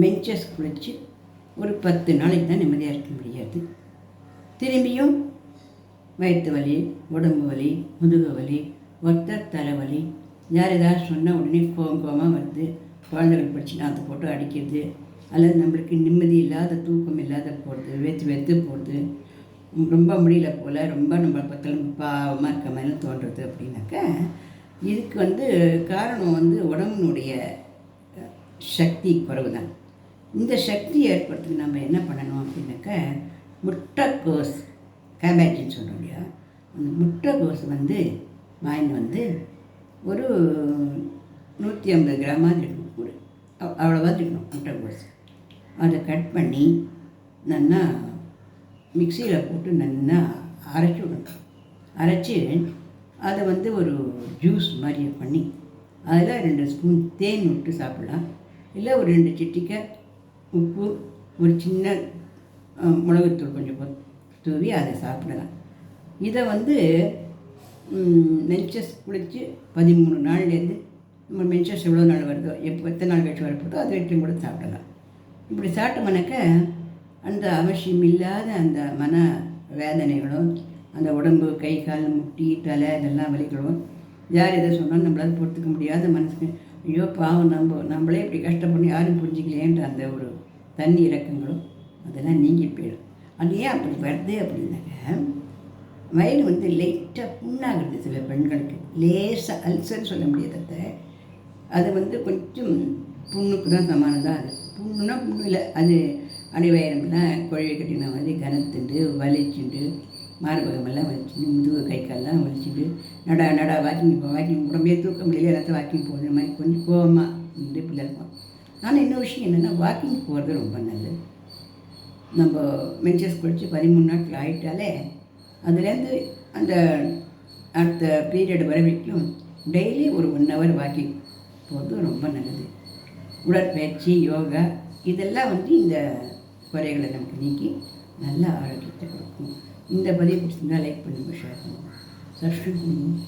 Menses குளித்து ஒரு 10 நாளைக்கு தான் நிம்மதியாக இருக்க முடியாது. திரும்பியும் வயிற்று வலி, உடம்பு வலி, முதுகு வலி, ஒத்த தலைவலி, யார் ஏதாவது சொன்னால் உடனே கோவமாக வருது. குழந்தைகள் படிச்சுன்னா அதை போட்டு அடிக்கிறது, அல்லது நம்மளுக்கு நிம்மதி இல்லாத தூக்கம் இல்லாத போகிறது, வெத்து போகிறது, ரொம்ப முடியல போல், ரொம்ப நம்ம பக்கம் பாவமாக இருக்க மாதிரி தோன்றுறது. அப்படின்னாக்க இதுக்கு காரணம் உடம்பினுடைய சக்தி குறைவு தான். இந்த சக்தி ஏற்படுறதுக்கு நம்ம என்ன பண்ணணும் அப்படின்னாக்க முட்டைக்கோஸ், கேபேஜின்னு சொல்கிறோம் இல்லையா, அந்த முட்டைக்கோஸ் வாங்கிட்டு ஒரு 150 கிராமாவது இருக்கணும், ஒரு அவ்வளோவா இருக்கணும் முட்டைக்கோஸ். அதை கட் பண்ணி நல்லா மிக்சியில் போட்டு நல்லா அரைச்சி விடணும். அரைச்சி அதை ஒரு ஜூஸ் மாதிரி பண்ணி அதில் 2 ஸ்பூன் தேன் விட்டு சாப்பிட்லாம். இல்லை ஒரு 2 சிட்டிக்கை உப்பு, ஒரு சின்ன மிளகுத்தூள் கொஞ்சம் தூவி அதை சாப்பிடலாம். இதை மென்சஸ் குளித்து 13 நாள்லேருந்து நம்ம மென்சஸ் எவ்வளோ நாள் வருதோ, எத்தனை நாள் கழிச்சு வரப்போதோ அது வரைக்கும் கூட சாப்பிடலாம். இப்படி சாப்பிட்டோம்னாக்க அந்த அவசியம் இல்லாத அந்த மன வேதனைகளும், அந்த உடம்பு கை கால் முட்டி தலை இதெல்லாம் வலிகளும், யார் எதை சொன்னாலும் நம்மளால் பொறுத்துக்க முடியாத மனசுக்கு ஐயோ பாவம் நம்மளே இப்படி கஷ்டப்பட்டு யாரும் புரிஞ்சிக்கலேன்ற அந்த ஒரு தண்ணி இறக்கங்களும் அதெல்லாம் நீங்கி போயிடும். அது ஏன் அப்படி வருது அப்படின்னாக்க வயிறு லைட்டாக புண்ணாகிறது. சில பெண்களுக்கு லேசாக அல்சர்ன்னு சொல்ல முடியாத அது கொஞ்சம் புண்ணுக்கு தான் சமானதாக. அது புண்ணுன்னா புண்ணு இல்லை, அது அடிவயரம்லாம் குழவி கட்டின மாதிரி கனத்துண்டு வலிச்சுண்டு மார்பகமெல்லாம் வலிச்சுட்டு முதுகு கை கால்லாம் வலிச்சுட்டு நடா வாக்கிங் உடம்பே தூக்க முடியல, எல்லாத்தையும் வாக்கிங் போகிற மாதிரி கொஞ்சம் கோபமாக இப்படி இருக்கும். ஆனால் இன்னொரு விஷயம் என்னென்னா வாக்கிங் போகிறது ரொம்ப நல்லது. நம்ம மென்சஸ் குளித்து 13 நாட்கள் ஆகிட்டாலே அதுலேருந்து அந்த அடுத்த பீரியட் வர வரைக்கும் டெய்லி ஒரு 1 ஹவர் வாக்கிங் போகிறது ரொம்ப நல்லது. உடற்பயிற்சி, யோகா இதெல்லாம் இந்த குறைகளை நமக்கு நீக்கி நல்ல ஆரோக்கியத்தை கொடுக்கும். இந்த பதிவு பிடிச்சிருந்தால் லைக் பண்ணுங்கள், ஷேர் பண்ணுங்கள், சப்ஸ்கிரைப் பண்ணுங்கள்.